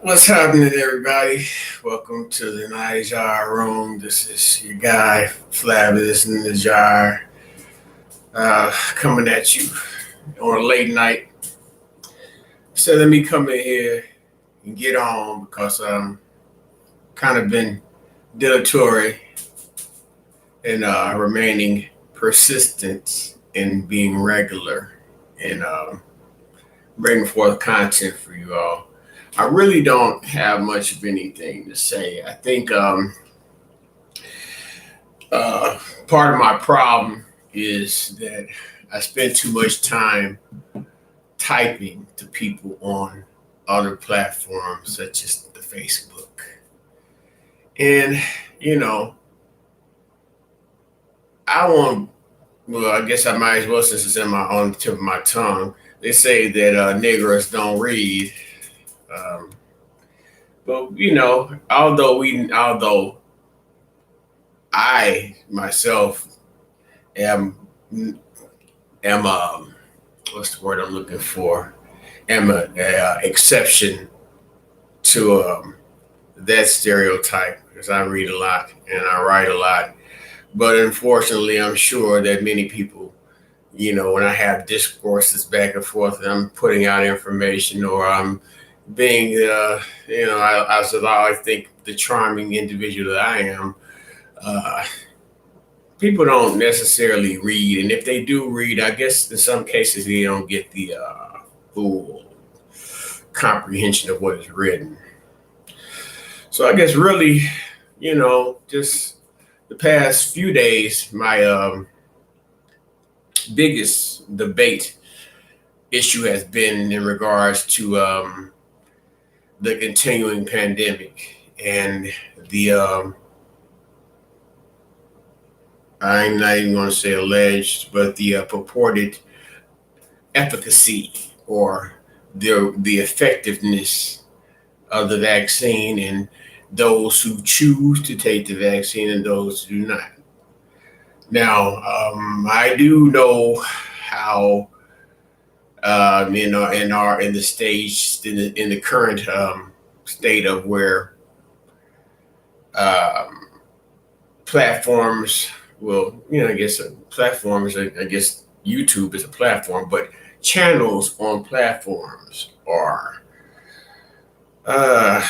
What's happening, everybody? Welcome to the Night Jar Room. This is your guy, Flavis in the Jar, coming at you on a late night. So let me come in here and get on because kind of been dilatory and remaining persistent in being regular and bringing forth content for you all. I really don't have much of anything to say. I think Uh, part of my problem is that I spend too much time typing to people on other platforms such as the Facebook. And, you know, I want, well, I guess I might as well, since it's in my on the tip of my tongue. They say that niggers don't read. Um, but, although I myself am, am, what's the word I'm looking for? Am a exception to that stereotype because I read a lot and I write a lot. But unfortunately, I'm sure that many people, when I have discourses back and forth and I'm putting out information or I'm being, I think the charming individual that I am, uh, people don't necessarily read. And if they do read, I guess in some cases they don't get the full comprehension of what is written. So I guess really, just the past few days, my biggest debate issue has been in regards to the continuing pandemic and the I'm not even going to say alleged, but the purported efficacy or the effectiveness of the vaccine and those who choose to take the vaccine and those who do not. Now, I do know how in the stage in the current state of where um, platforms will, I guess platforms. I guess YouTube is a platform, but channels on platforms are uh,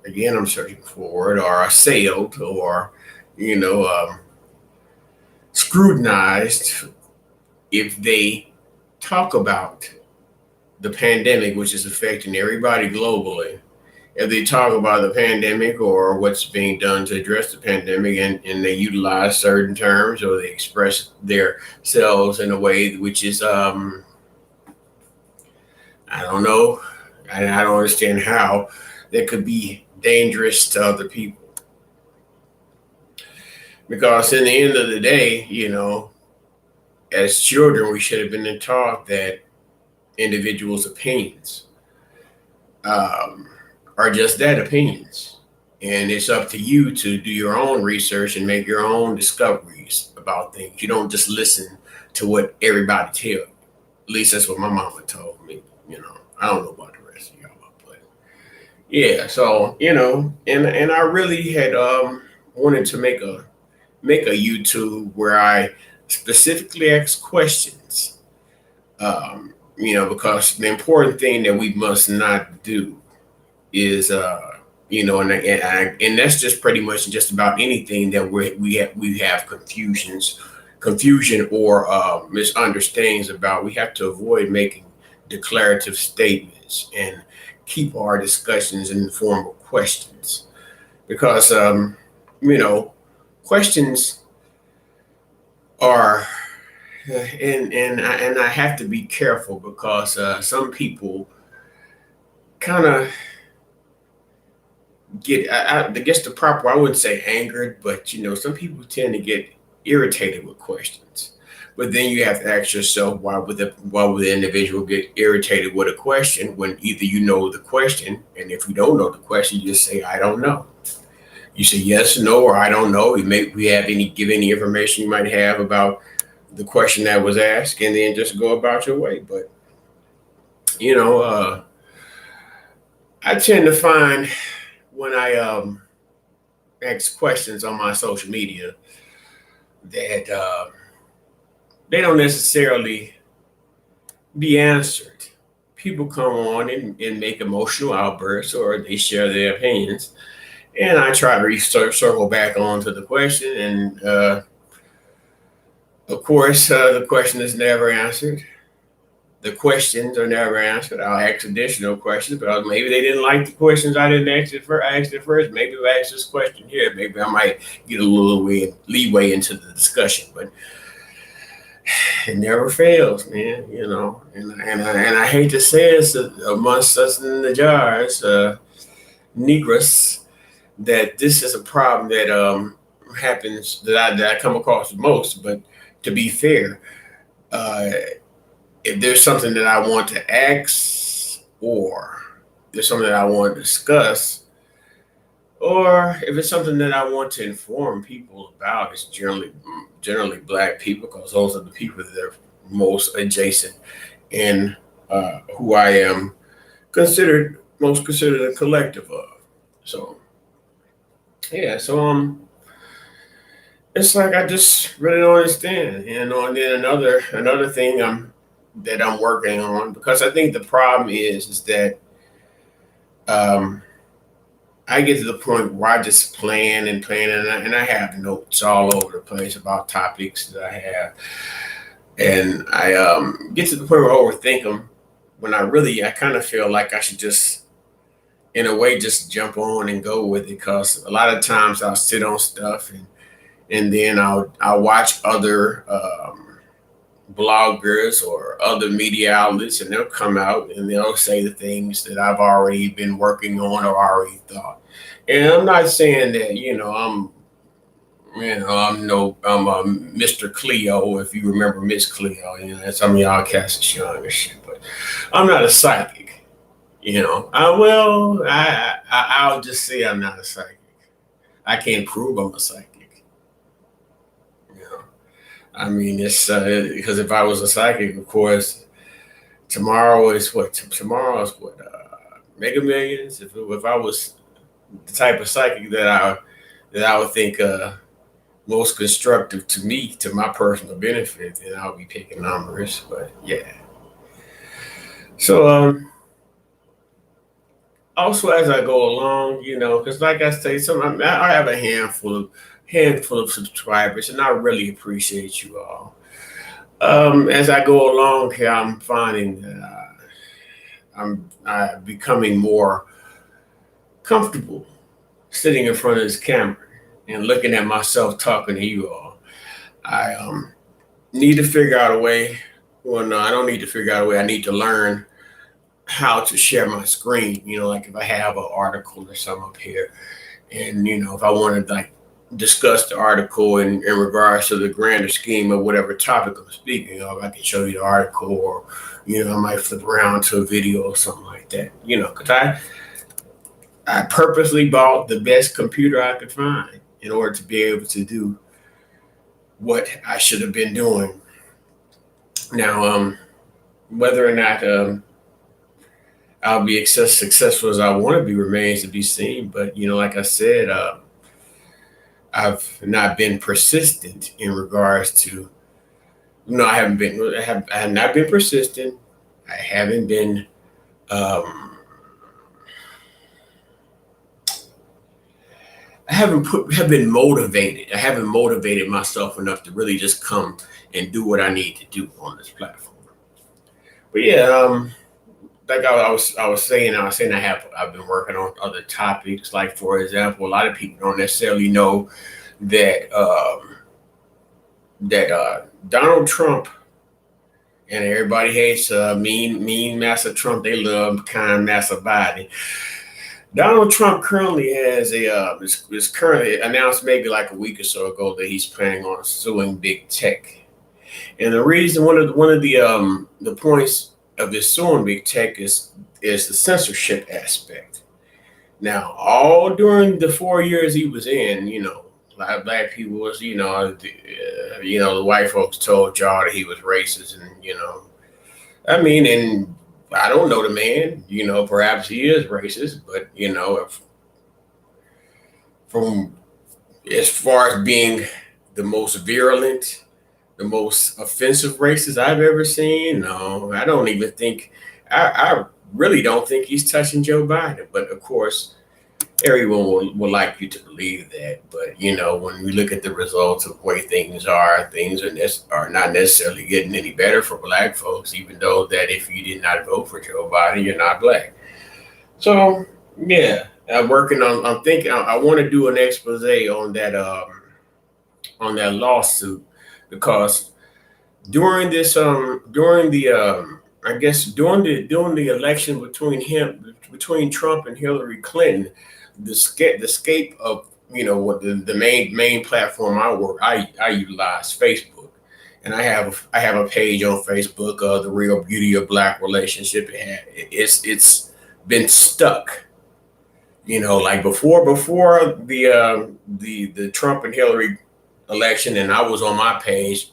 again, I'm searching for a word, are assailed or, you know, um, scrutinized if they talk about the pandemic, which is affecting everybody globally. If they talk about the pandemic or what's being done to address the pandemic and they utilize certain terms or they express their selves in a way which is, I don't know, and I don't understand how that could be dangerous to other people. Because in the end of the day, as children, we should have been taught that individuals' opinions um, are just that, opinions. And it's up to you to do your own research and make your own discoveries about things. You don't just listen to what everybody tells you. At least that's what my mama told me. I don't know about the rest of y'all, but yeah. So and I really had wanted to make a YouTube where I specifically ask questions. Because the important thing that we must not do is, and that's just pretty much just about anything that we have confusion or misunderstandings about. We have to avoid making declarative statements and keep our discussions in the form of questions because you know questions are and I have to be careful because some people kind of get I guess the proper, I wouldn't say angered, but some people tend to get irritated with questions. But then you have to ask yourself, why would the individual get irritated with a question when either you know the question, and if you don't know the question, you just say I don't know. You say yes, no, or I don't know. We have any give any information you might have about the question that was asked, and then just go about your way. But you know, uh, I tend to find when I ask questions on my social media that they don't necessarily be answered. People come on and make emotional outbursts or they share their opinions. And I try to circle back onto the question. And of course, the question is never answered. The questions are never answered. I'll ask additional questions, but maybe they didn't like the questions I didn't ask it first. I asked it first. Maybe if I ask this question here, maybe I might get a little leeway into the discussion. But it never fails, man. And I hate to say it's amongst us in the jars, Negroes, that this is a problem that happens that I come across most. But to be fair, uh, if there's something that I want to ask, or there's something that I want to discuss, or if it's something that I want to inform people about, it's generally black people because those are the people that are most adjacent and who I am considered a collective of. So yeah, so it's like I just really don't understand, and then another thing I'm working on, because I think the problem is that um I get to the point where I just plan and I have notes all over the place about topics that I have, and I get to the point where I overthink them when I kind of feel like I should just in a way just jump on and go with it, because a lot of times I'll sit on stuff and then I'll watch other bloggers or other media outlets, and they'll come out and they'll say the things that I've already been working on or already thought. And I'm not saying that I'm Mr. Cleo, if you remember Miss Cleo. And some of y'all cast is young and shit, but I'm not a psychic. I'll just say I'm not a psychic. I can't prove I'm a psychic. You know, I mean, it's because if I was a psychic, of course, tomorrow is what? Tomorrow is what? Mega Millions. If I was the type of psychic that I would think most constructive to me, to my personal benefit, then I'll be picking numbers. But yeah. So also as I go along, because like I say, I have a handful of subscribers, and I really appreciate you all. As I go along here, I'm finding that I'm becoming more comfortable sitting in front of this camera and looking at myself talking to you all. I need to figure out a way. Well, no, I don't need to figure out a way. I need to learn how to share my screen. Like if I have an article or something up here, and if I want to like discuss the article in regards to the grander scheme of whatever topic I'm speaking of, I can show you the article, or I might flip around to a video or something like that. Because I purposely bought the best computer I could find in order to be able to do what I should have been doing. Now, whether or not I'll be as successful as I want to be remains to be seen. But like I said, I've not been persistent in regards to. No, I have not been persistent. I haven't been. Have been motivated. I haven't motivated myself enough to really just come and do what I need to do on this platform. But yeah, like I was saying, I've been working on other topics. Like for example, a lot of people don't necessarily know that Donald Trump, and everybody hates mean Master Trump. They love kind Master Biden. Donald Trump currently has is currently announced maybe like a week or so ago that he's planning on suing big tech. And the reason one of the points of this suing big tech is the censorship aspect. Now, all during the 4 years he was in, a lot of black people was, the white folks told y'all that he was racist, and I mean, and I don't know the man. Perhaps he is racist, but if, from as far as being the most virulent, the most offensive racist I've ever seen, no, I don't even think. I really don't think he's touching Joe Biden. But of course, everyone will like you to believe that. But when we look at the results of the way things are not necessarily getting any better for black folks. Even though that if you did not vote for Joe Biden, you're not black. So yeah, I'm working on. I'm thinking. I want to do an expose on that lawsuit, because during the I guess during the election between Trump and Hillary Clinton, the scape of what the main platform I utilize, Facebook. And I have a page on Facebook, the real beauty of black relationship. It's been stuck, like before the Trump and Hillary election, and I was on my page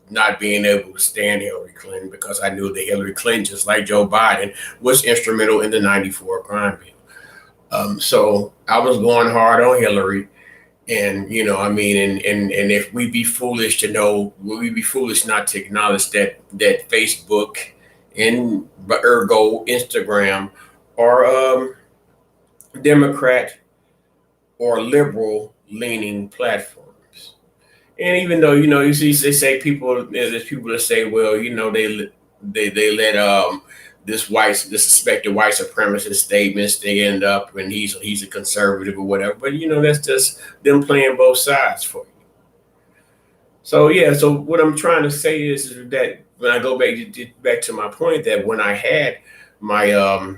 not being able to stand Hillary Clinton, because I knew that Hillary Clinton, just like Joe Biden, was instrumental in the '94 crime bill. So I was going hard on Hillary, and and if we be foolish to know, will we be foolish not to acknowledge that Facebook and ergo Instagram are Democrat or liberal leaning platforms. And even though you see, they say there's people that say, well, they let this suspected white supremacist statements, they end up when he's a conservative or whatever. But that's just them playing both sides for you. So yeah, so what I'm trying to say is that when I go back to my point, that when I had my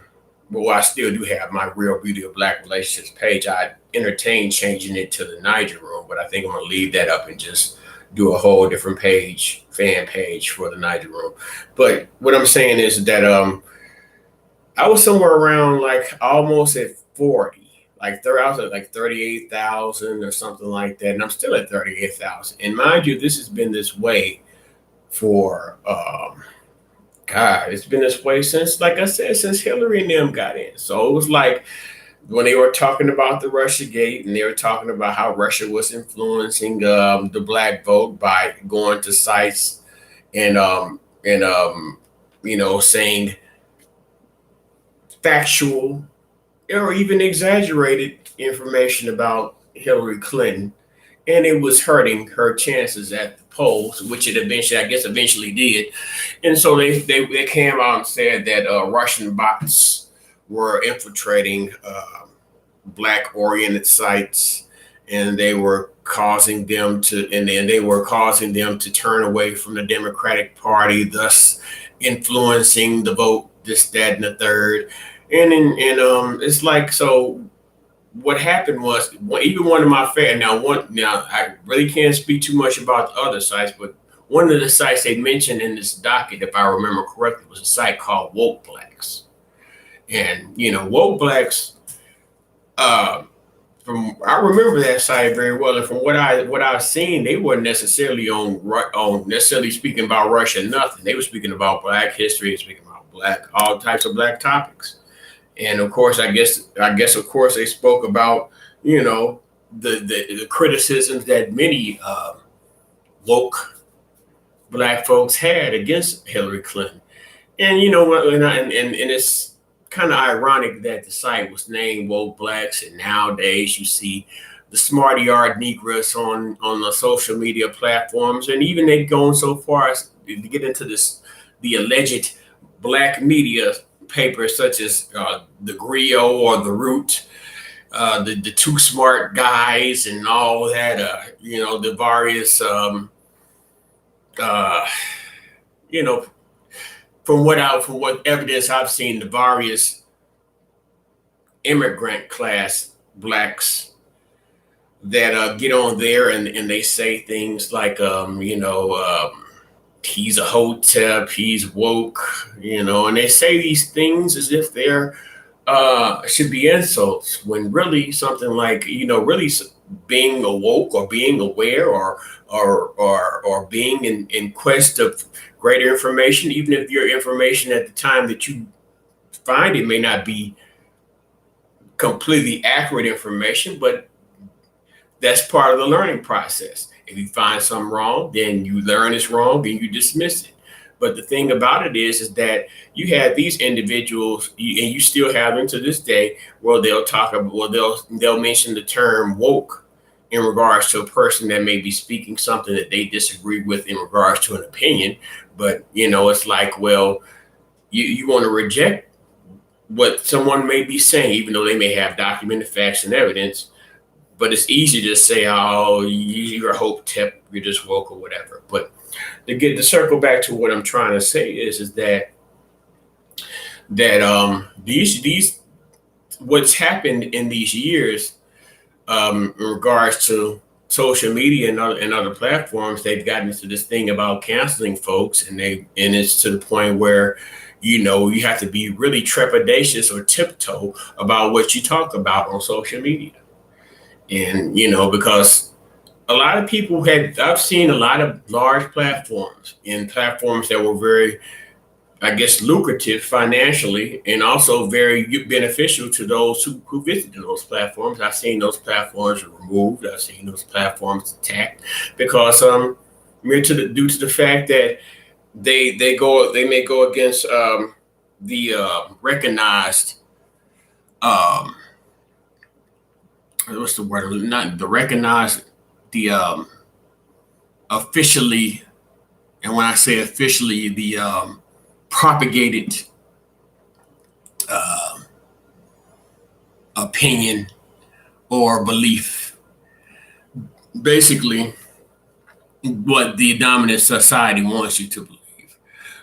well, I still do have my Real Beauty of Black Relationships page, I entertained changing it to the Niger Room, but I think I'm gonna leave that up and just do a whole different fan page for the Niger Room. But what I'm saying is that I was somewhere around like almost at 40, like I was at like 38,000 or something like that, and I'm still at 38,000. And mind you, this has been this way for God, it's been this way since, like I said, since Hillary and them got in. So it was like when they were talking about the Russia Gate, and they were talking about how Russia was influencing the black vote by going to sites and saying factual or even exaggerated information about Hillary Clinton, and it was hurting her chances at the polls, which it eventually did. And so they came out and said that Russian bots were infiltrating black oriented sites, and they were causing them to and then they were causing them to turn away from the Democratic Party, thus influencing the vote, this, that, and the third. And it's like, so what happened was, even one of my favorite, now I really can't speak too much about the other sites, but one of the sites they mentioned in this docket, if I remember correctly, was a site called Woke Blacks. And Woke Blacks, from I remember that site very well, and from what I've seen, they weren't necessarily on necessarily speaking about Russia, nothing. They were speaking about Black history, speaking about all types of Black topics. And of course, of course, they spoke about the criticisms that many woke Black folks had against Hillary Clinton. And and it's kind of ironic that the site was named Woke Blacks, and nowadays you see the smarty art Negroes on the social media platforms, and even they've gone so far as to get into the alleged Black media papers such as the Griot or the Root, the Too Smart Guys, and all that. The various, you know, from what evidence I've seen, the various immigrant class Blacks that get on there, and they say things like, he's a hotep, he's woke, and they say these things as if they're should be insults, when really something like, really being awoke or being aware or being in quest of greater information, even if your information at the time that you find it may not be completely accurate information, but that's part of the learning process. If you find something wrong, then you learn it's wrong, then you dismiss it. But the thing about it is that you have these individuals, and you still have them to this day, where they'll talk about, well, they'll mention the term woke in regards to a person that may be speaking something that they disagree with in regards to an opinion. But it's like, well, you want to reject what someone may be saying, even though they may have documented facts and evidence. But it's easy to say, oh, you're a hope tip, you're just woke or whatever. But to circle back to what I'm trying to say is that these what's happened in these years, in regards to social media and other platforms, they've gotten into this thing about canceling folks, and it's to the point where you have to be really trepidatious or tiptoe about what you talk about on social media. And because a lot of people I've seen a lot of large platforms and platforms that were very, I guess, lucrative financially, and also very beneficial to those who visited those platforms. I've seen those platforms removed. I've seen those platforms attacked because due to the fact that they may go against the recognized, um, what's the word? Not the recognized, the officially, and when I say officially, the propagated uh, opinion or belief, basically what the dominant society wants you to believe.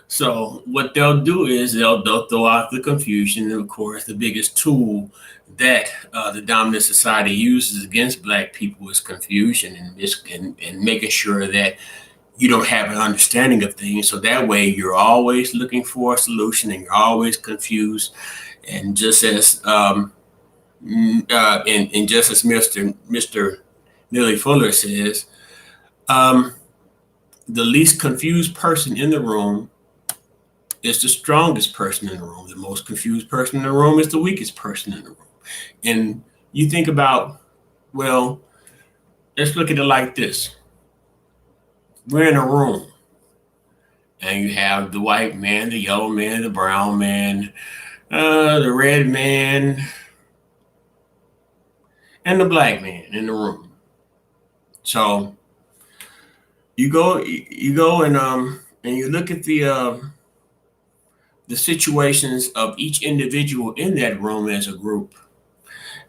So what they'll do is they'll throw out the confusion. And of course, the biggest tool that the dominant society uses against Black people is confusion and making sure that you don't have an understanding of things. So that way, you're always looking for a solution, and you're always confused. And just as and just as Mister Neely Fuller says, um, the least confused person in the room is the strongest person in the room. The most confused person in the room is the weakest person in the room. And you think about, well, let's look at it like this. We're in a room, and you have the white man, the yellow man, the brown man, the red man, and the black man in the room. So you go and you look at the situations of each individual in that room as a group,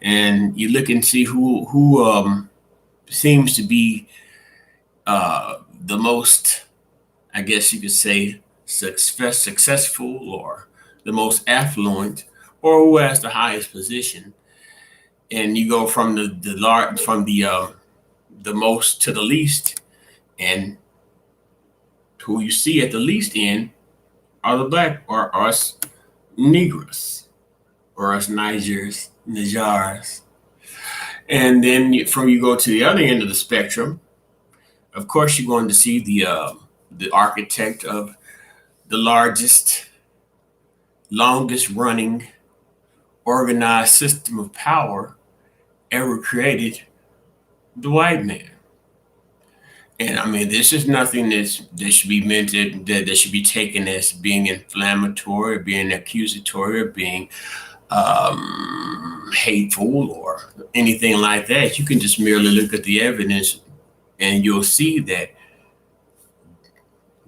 and you look and see who seems to be the most, I guess you could say, successful, or the most affluent, or who has the highest position. And you go from the large, from the most to the least, and who you see at the least end are the black, or us Negroes, or us Nigers. And then from you go to the other end of the spectrum, of course, you're going to see the architect of the largest, longest running organized system of power ever created, the white man. And I mean, this is nothing that should be meant that should be taken as being inflammatory, or being accusatory, or being hateful, or anything like that. You can just merely look at the evidence, and you'll see that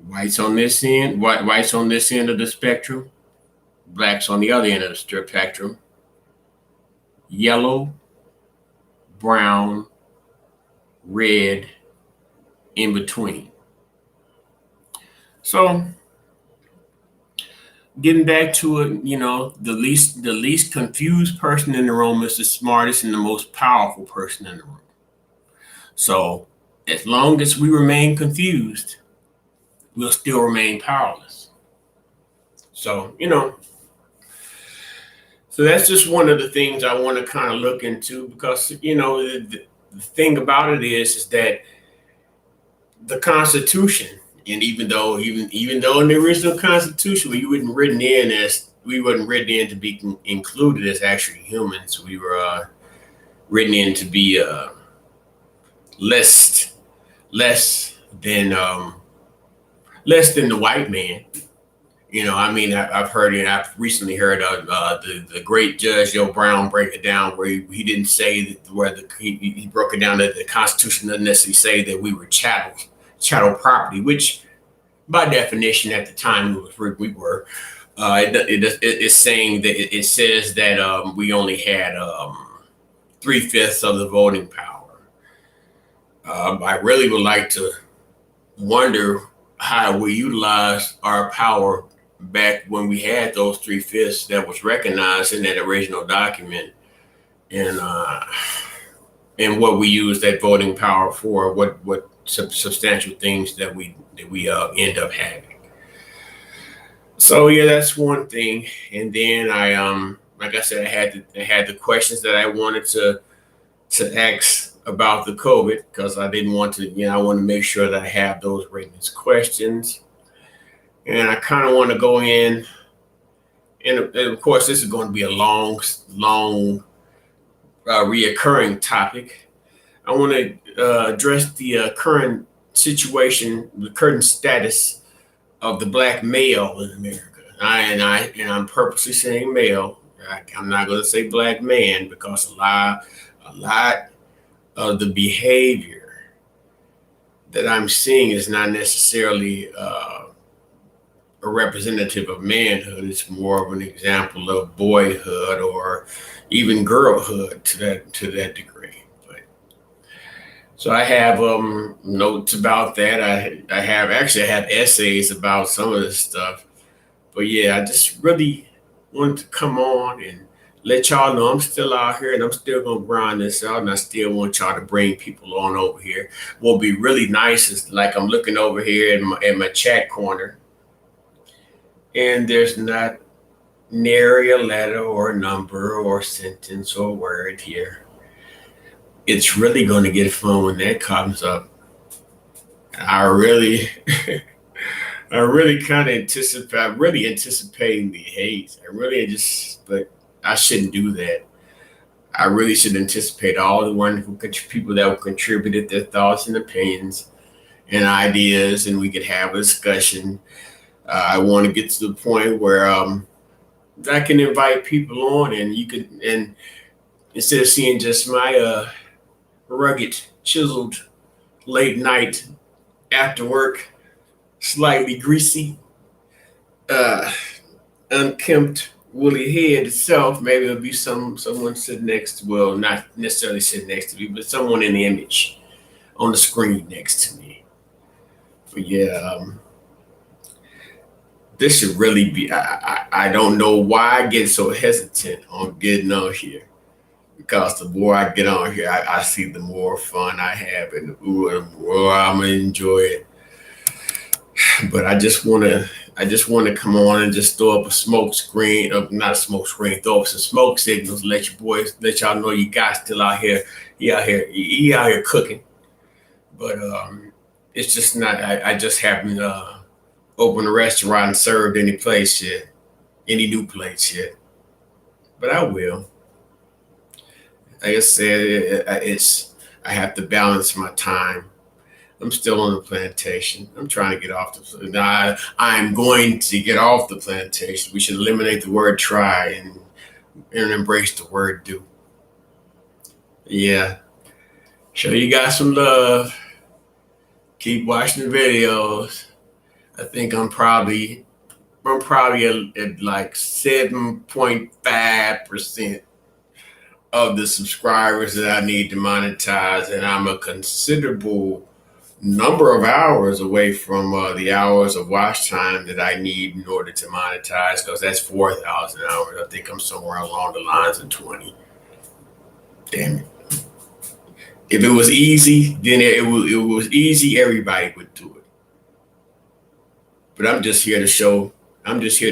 whites on this end of the spectrum, blacks on the other end of the spectrum, yellow, brown, red, in between. So getting back to it, the least confused person in the room is the smartest and the most powerful person in the room. So as long as we remain confused, we'll still remain powerless. So, so that's just one of the things I want to kind of look into, because, the thing about it is that the Constitution, and even though in the original Constitution, we we weren't written in to be included as actually humans. We were written in to be less less than the white man. I mean, I've heard it. I've recently heard of the great Judge Joe Brown break it down, where he didn't say that, where he broke it down that the Constitution doesn't necessarily say that we were chattel property, which by definition at the time we were. It's saying that it says that we only had 3/5 of the voting power. I really would like to wonder how we utilized our power back when we had those 3/5 that was recognized in that original document, and what we used that voting power for, what substantial things that we end up having. So yeah, that's one thing. And then I like I said, I had the questions that I wanted to ask about the COVID, because I didn't want to, I want to make sure that I have those written as questions. And I kind of want to go in, and of course, this is going to be a long, reoccurring topic. I want to address the current situation, the current status of the black male in America. I'm purposely saying male. I'm not going to say black man, because a lot of the behavior that I'm seeing is not necessarily a representative of manhood. It's more of an example of boyhood or even girlhood to that degree. But so I have notes about that. I have essays about some of this stuff. But yeah, I just really wanted to come on and let y'all know I'm still out here, and I'm still gonna grind this out, and I still want y'all to bring people on over here. What would be really nice is, like, I'm looking over here in my chat corner, and there's not nary a letter or a number or sentence or word here. It's really going to get fun when that comes up. I really, I really kind of anticipate. I'm really anticipating the hate. But I shouldn't do that. I really should anticipate all the wonderful people that will contributed their thoughts and opinions and ideas, and we could have a discussion. I want to get to the point where I can invite people on, and and instead of seeing just my rugged, chiseled, late night after work, slightly greasy, unkempt, woolly head itself, maybe it'll be someone sitting next to, well, not necessarily sitting next to me, but someone in the image on the screen next to me. But yeah, this should really be. I don't know why I get so hesitant on getting on here, because the more I get on here, I see the more fun I have, and the more I'm gonna enjoy it. But I just wanna come on and just throw up a smoke screen, not a smoke screen, throw up some smoke signals, let y'all know you guys still out here. You out here cooking. But it's just not. I just haven't opened a restaurant and served any place yet, any new plates yet. But I will. Like I said, I have to balance my time. I'm still on the plantation. I'm trying to get off I'm going to get off the plantation. We should eliminate the word try and embrace the word do. Yeah. Show you guys some love. Keep watching the videos. I think I'm probably at like 7.5% of the subscribers that I need to monetize, and I'm a considerable number of hours away from the hours of watch time that I need in order to monetize, because that's 4,000 hours. I think I'm somewhere along the lines of 20. Damn it. If it was easy, then it was easy, everybody would do it. But I'm just here to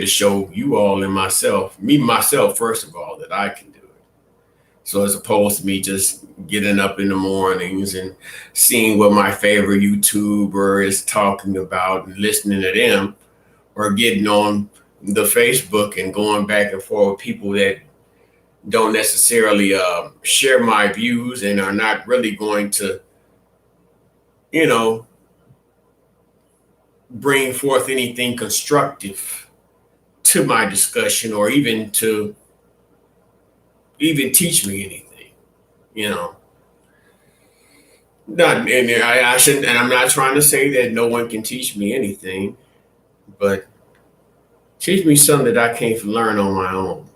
show you all and myself, first of all, that I can do it. So as opposed to me just getting up in the mornings and seeing what my favorite YouTuber is talking about and listening to them, or getting on the Facebook and going back and forth with people that don't necessarily share my views and are not really going to, you know, bring forth anything constructive to my discussion or even teach me anything, you know. Not, and I shouldn't, and I'm not trying to say that no one can teach me anything, but teach me something that I can't learn on my own.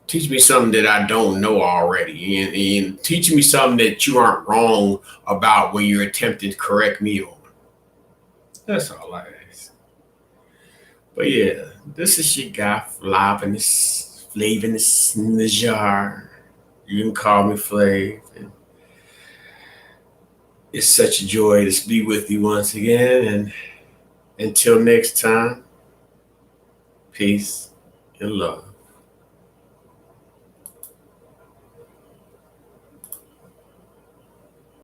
Teach me something that I don't know already, and teach me something that you aren't wrong about when you're attempting to correct me on. That's all I ask. But yeah, this is your guy Flaviness in the jar. You can call me Flav. And it's such a joy to be with you once again. And until next time, peace and love.